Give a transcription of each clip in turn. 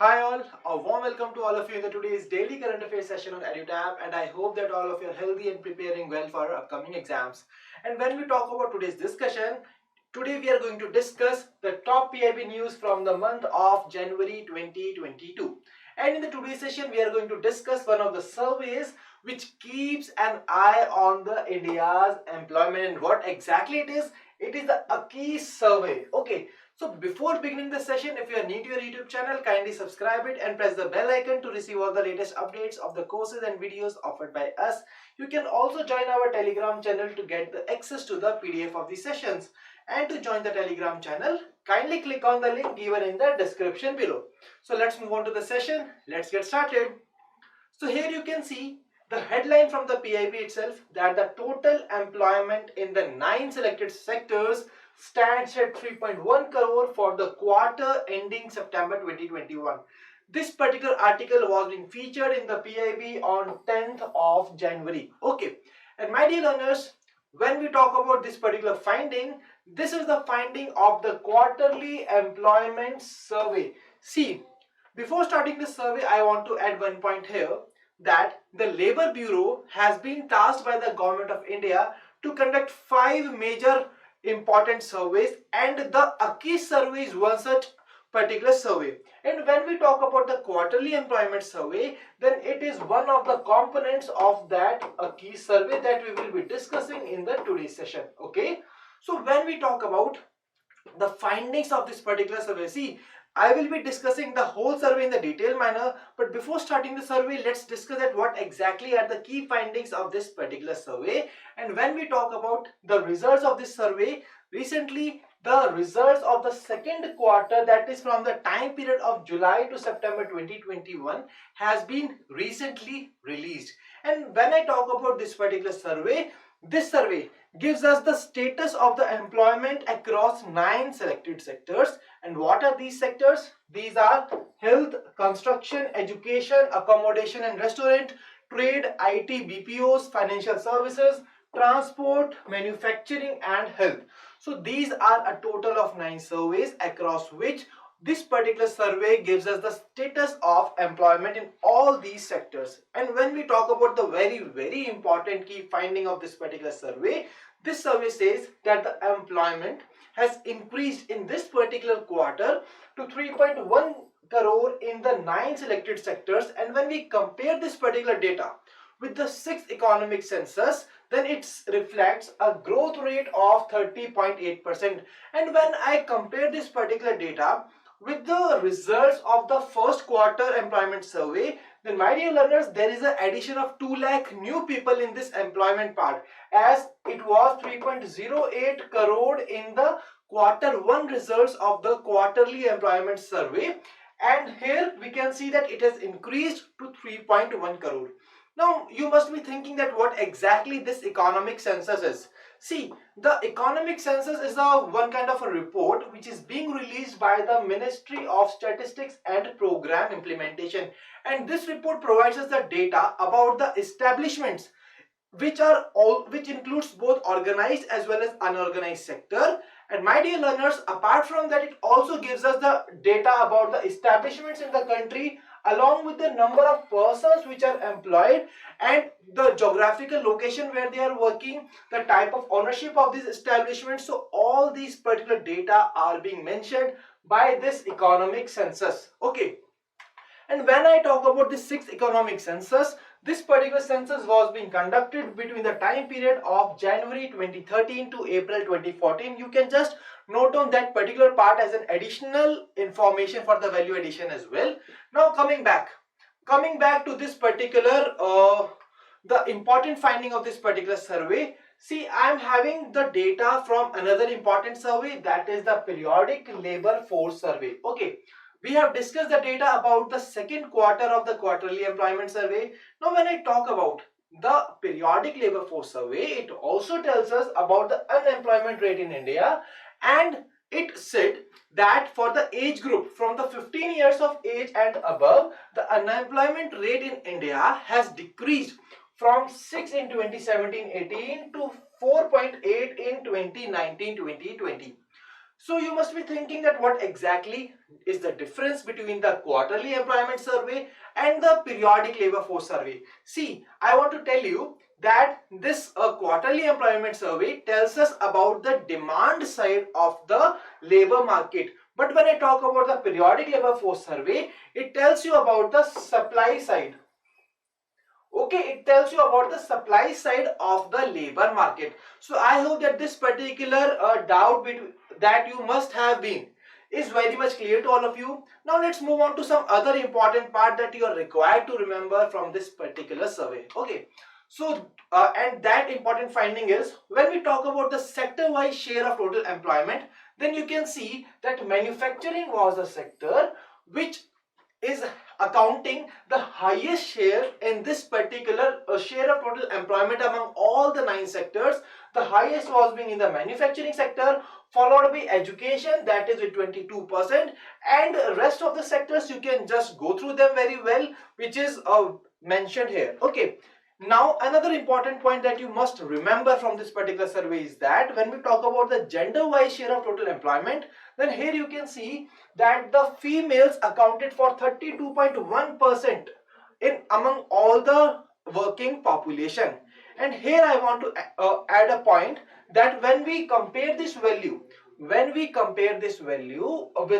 Hi all, a warm welcome to all of you in the today's daily current affairs session on EduTap, and I hope that all of you are healthy and preparing well for our upcoming exams. And when we talk about today's discussion, today we are going to discuss the top PIB news from the month of January 2022. And in the today's session, we are going to discuss one of the surveys which keeps an eye on the India's employment and what exactly it is. It is the AKI survey. Okay. So before beginning the session, if you are new to your YouTube channel, kindly subscribe it and press the bell icon to receive all the latest updates of the courses and videos offered by us. You can also join our Telegram channel to get the access to the PDF of the sessions. And to join the Telegram channel, kindly click on the link given in the description below. So let's move on to the session. Let's get started. So here you can see the headline from the PIB itself that the total employment in the 9 selected sectors stands at 3.1 crore for the quarter ending September 2021. This particular article was being featured in the PIB on 10th of January. Okay, and my dear learners, when we talk about this particular finding, this is the finding of the quarterly employment survey. See, before starting this survey, I want to add one point here that the Labour Bureau has been tasked by the Government of India to conduct 5 major important surveys, and the AKI survey is one such particular survey. And when we talk about the quarterly employment survey, then it is one of the components of that AKI survey that we will be discussing in the today's session. Okay, so when we talk about the findings of this particular survey, see, I will be discussing the whole survey in the detailed manner, but before starting the survey, let's discuss at what exactly are the key findings of this particular survey. And when we talk about the results of this survey, recently the results of the second quarter, that is from the time period of July to September 2021, has been recently released. And when I talk about this particular survey, this survey gives us the status of the employment across 9 selected sectors. And what are these sectors? These are health, construction, education, accommodation and restaurant, trade, IT, BPOs, financial services, transport, manufacturing and health. So these are a total of 9 surveys across which this particular survey gives us the status of employment in all these sectors. And when we talk about the very important key finding of this particular survey, this survey says that the employment has increased in this particular quarter to 3.1 crore in the 9 selected sectors. And when we compare this particular data with the 6th economic census, then it reflects a growth rate of 30.8%. And when I compare this particular data with the results of the first quarter employment survey, then my dear learners, there is an addition of 2 lakh new people in this employment part, as it was 3.08 crore in the quarter 1 results of the quarterly employment survey, and here we can see that it has increased to 3.1 crore. Now you must be thinking that what exactly this economic census is. See, the economic census is a one kind of a report which is being released by the Ministry of Statistics and Program Implementation, and this report provides us the data about the establishments which includes both organized as well as unorganized sector. And my dear learners, apart from that, it also gives us the data about the establishments in the country along with the number of persons which are employed and the geographical location where they are working, the type of ownership of these establishments. So all these particular data are being mentioned by this economic census. Okay, and when I talk about the 6th economic census, this particular census was being conducted between the time period of January 2013 to April 2014. You can just note down that particular part as an additional information for the value addition as well. Now coming back to this particular the important finding of this particular survey. See, I am having the data from another important survey, that is the periodic labor force survey. Okay, we have discussed the data about the second quarter of the quarterly employment survey. Now when I talk about the periodic labor force survey, it also tells us about the unemployment rate in India, and it said that for the age group from the 15 years of age and above, the unemployment rate in India has decreased from 6 in 2017-18 to 4.8 in 2019-2020. So you must be thinking that what exactly is the difference between the quarterly employment survey and the periodic labor force survey. See, I want to tell you that this quarterly employment survey tells us about the demand side of the labor market. But when I talk about the periodic labor force survey, it tells you about the supply side. Okay, it tells you about the supply side of the labor market. So I hope that this particular doubt that you must have been is very much clear to all of you. Now let's move on to some other important part that you are required to remember from this particular survey. Okay, so and that important finding is, when we talk about the sector wise share of total employment, then you can see that manufacturing was the sector which is accounting the highest share in this particular share of total employment among all the 9 sectors. The highest was being in the manufacturing sector, followed by education, that is with 22%, and rest of the sectors you can just go through them very well, which is mentioned here. Okay, now another important point that you must remember from this particular survey is that when we talk about the gender wise share of total employment, then here you can see that the females accounted for 32.1% in among all the working population. And here I want to add a point that when we compare this value with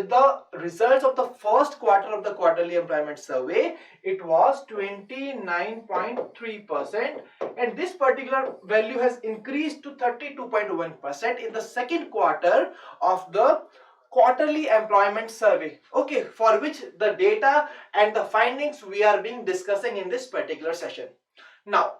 the results of the first quarter of the quarterly employment survey, it was 29.3%, and this particular value has increased to 32.1% in the second quarter of the quarterly employment survey, okay, for which the data and the findings we are being discussing in this particular session. Now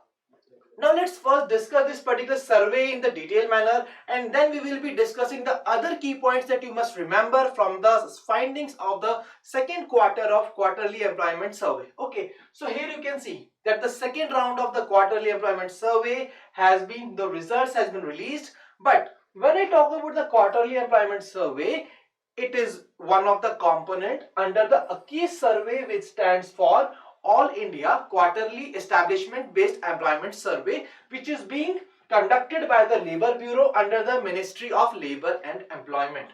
let's first discuss this particular survey in the detailed manner, and then we will be discussing the other key points that you must remember from the findings of the second quarter of quarterly employment survey. Okay, so here you can see that the second round of the quarterly employment survey the results has been released. But when I talk about the quarterly employment survey, it is one of the component under the AKI survey, which stands for All India Quarterly Establishment Based Employment Survey, which is being conducted by the Labour Bureau under the Ministry of Labour and Employment.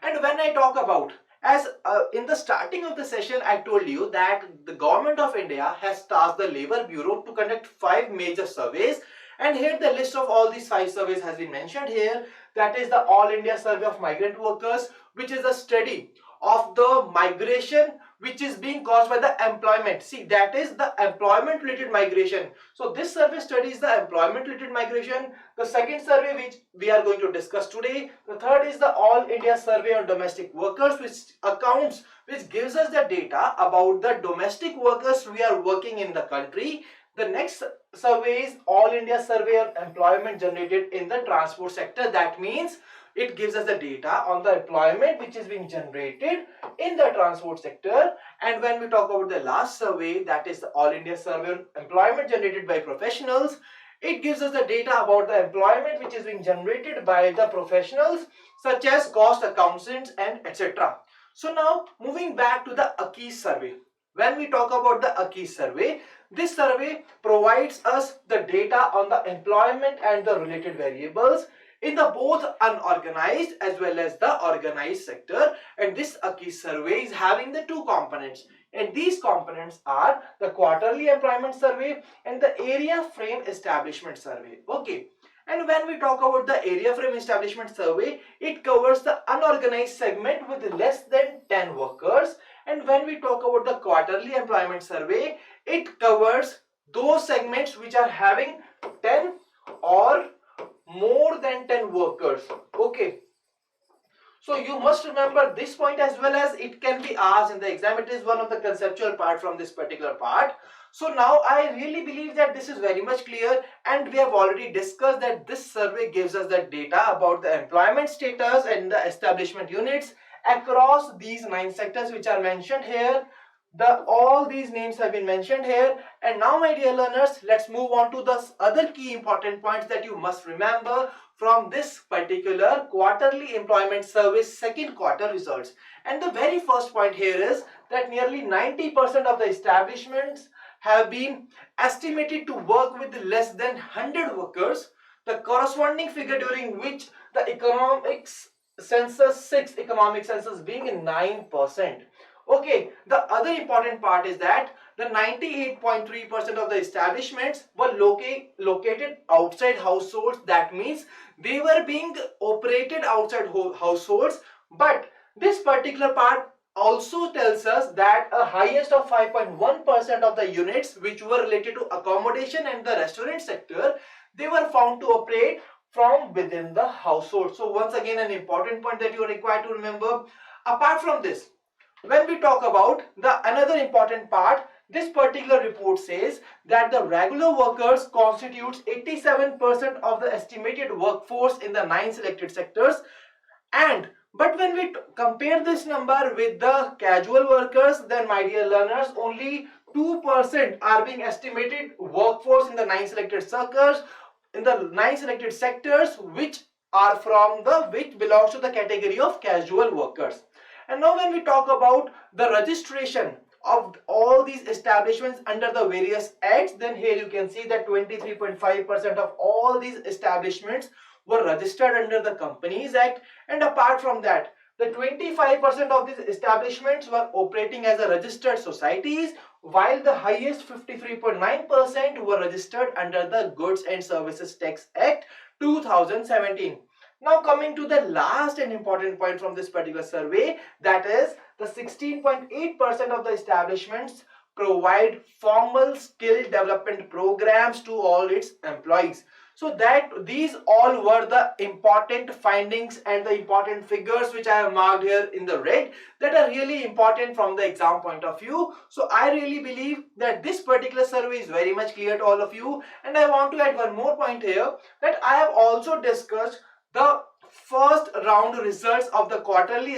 And when I talk about, as in the starting of the session I told you that the government of India has tasked the Labour Bureau to conduct 5 major surveys, and here the list of all these 5 surveys has been mentioned here. That is the All India Survey of Migrant Workers, which is a study of the migration which is being caused by the employment. See, that is the employment related migration. So this survey studies the employment related migration. The second survey which we are going to discuss today, the third is the All India Survey on Domestic Workers, which gives us the data about the domestic workers we are working in the country. The next survey is All India Survey on Employment generated in the transport sector. That means it gives us the data on the employment which is being generated in the transport sector. And when we talk about the last survey, that is the All India Survey on Employment generated by professionals, it gives us the data about the employment which is being generated by the professionals such as cost accountants and etc. So now moving back to the AKI survey. When we talk about the AKI survey, this survey provides us the data on the employment and the related variables in the both unorganized as well as the organized sector. And this AKI survey is having the 2 components, and these components are the quarterly employment survey and the area frame establishment survey. Okay, and when we talk about the area frame establishment survey, it covers the unorganized segment with less than 10 workers. And when we talk about the quarterly employment survey, it covers those segments which are having 10 or more than 10 workers. Okay, so you must remember this point as well, as it can be asked in the exam. It is one of the conceptual part from this particular part. So now I really believe that this is very much clear, and we have already discussed that this survey gives us the data about the employment status and the establishment units across these 9 sectors which are mentioned here. All these names have been mentioned here. And now, my dear learners, let's move on to the other key important points that you must remember from this particular quarterly employment survey second quarter results. And the very first point here is that nearly 90% of the establishments have been estimated to work with less than 100 workers. The corresponding figure during which the economics census 6 economic census being 9%. Okay, the other important part is that the 98.3% of the establishments were located outside households. That means they were being operated outside households. But this particular part also tells us that a highest of 5.1% of the units which were related to accommodation and the restaurant sector, they were found to operate from within the household. So once again, an important point that you are required to remember. Apart from this, when we talk about the another important part, this particular report says that the regular workers constitutes 87% of the estimated workforce in the 9 selected sectors. And but when we compare this number with the casual workers, then my dear learners, only 2% are being estimated workforce in the 9 selected sectors, which are from the which belongs to the category of casual workers. And now when we talk about the registration of all these establishments under the various acts, then here you can see that 23.5% of all these establishments were registered under the Companies Act. And apart from that, the 25% of these establishments were operating as a registered societies, while the highest 53.9% were registered under the Goods and Services Tax Act 2017. Now coming to the last and important point from this particular survey, that is the 16.8% of the establishments provide formal skill development programs to all its employees. So that these all were the important findings and the important figures which I have marked here in the red, that are really important from the exam point of view. So I really believe that this particular survey is very much clear to all of you. And I want to add one more point here, that I have also discussed the first round results of the quarterly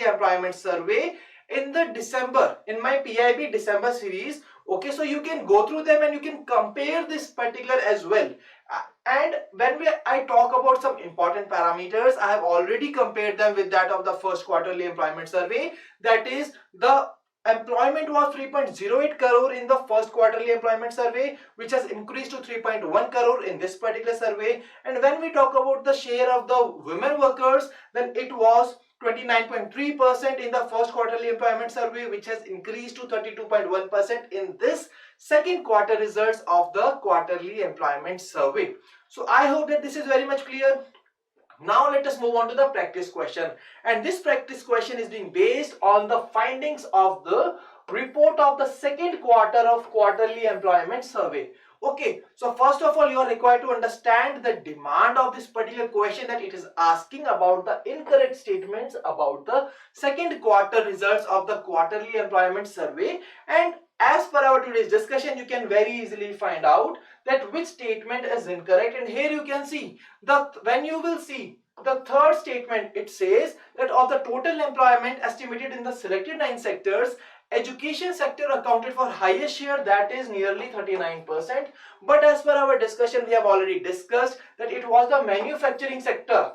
employment survey in the December, in my PIB December series. Okay, so you can go through them and you can compare this particular as well. And when I talk about some important parameters, I have already compared them with that of the first quarterly employment survey. That is, the employment was 3.08 crore in the first quarterly employment survey, which has increased to 3.1 crore in this particular survey. And when we talk about the share of the women workers, then it was 29.3% in the first quarterly employment survey, which has increased to 32.1% in this second quarter results of the quarterly employment survey. So I hope that this is very much clear. Now let us move on to the practice question, and this practice question is being based on the findings of the report of the second quarter of quarterly employment survey. Okay, so first of all, you are required to understand the demand of this particular question, that it is asking about the incorrect statements about the second quarter results of the quarterly employment survey. And as per our today's discussion, you can very easily find out that which statement is incorrect. And here you can see that when you will see the third statement, it says that of the total employment estimated in the selected 9 sectors, education sector accounted for highest share, that is nearly 39%. But as per our discussion, we have already discussed that it was the manufacturing sector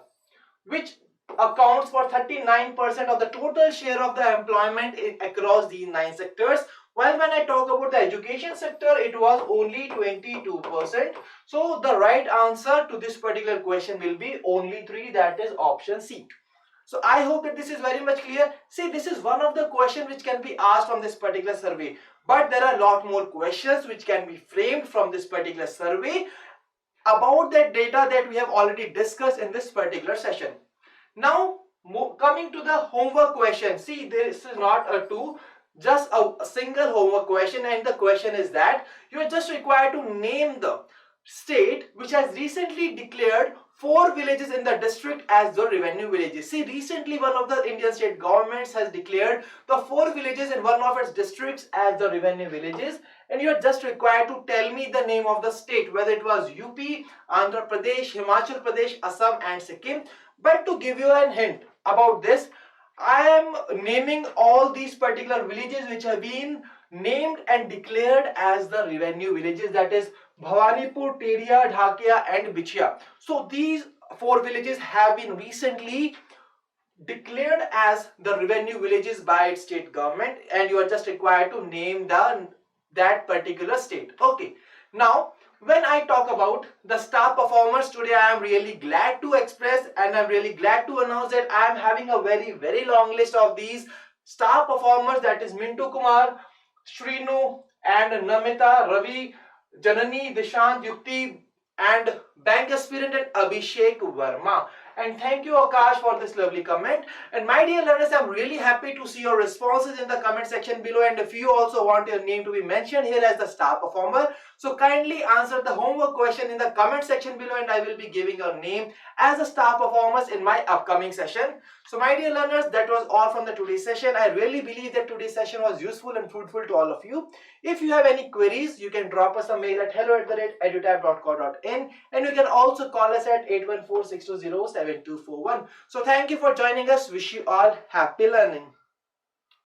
which accounts for 39% of the total share of the employment across these 9 sectors. While when I talk about the education sector, it was only 22%. So the right answer to this particular question will be only 3, that is option C. So I hope that this is very much clear. See, this is one of the questions which can be asked from this particular survey. But there are a lot more questions which can be framed from this particular survey about that data that we have already discussed in this particular session. Now, coming to the homework question. See, this is not a two, just a single homework question, and the question is that you are just required to name the state which has recently declared 4 villages in the district as the revenue villages. See, recently one of the Indian state governments has declared the 4 villages in one of its districts as the revenue villages, and you are just required to tell me the name of the state, whether it was UP, Andhra Pradesh, Himachal Pradesh, Assam and Sikkim. But to give you a hint about this, I am naming all these particular villages which have been named and declared as the revenue villages, that is Bhawanipur, Teria, Dhakia and Bichia. So these 4 villages have been recently declared as the revenue villages by its state government, and you are just required to name that particular state. Okay, now When I talk about the star performers today, I am really glad to express and I'm really glad to announce that I am having a very long list of these star performers, that is Mintu Kumar, Shrinu and Namita, Ravi, Janani, Dishant, Yukti and bank aspirant and Abhishek Verma. And thank you Akash for this lovely comment. And my dear learners, I'm really happy to see your responses in the comment section below, and if you also want your name to be mentioned here as the star performer, so kindly answer the homework question in the comment section below and I will be giving your name as a star performers in my upcoming session. So my dear learners, that was all from the today's session. I really believe that today's session was useful and fruitful to all of you. If you have any queries, you can drop us a mail at hello@edutab.co.in, and you can also call us at 814-620-7241. So thank you for joining us. Wish you all happy learning.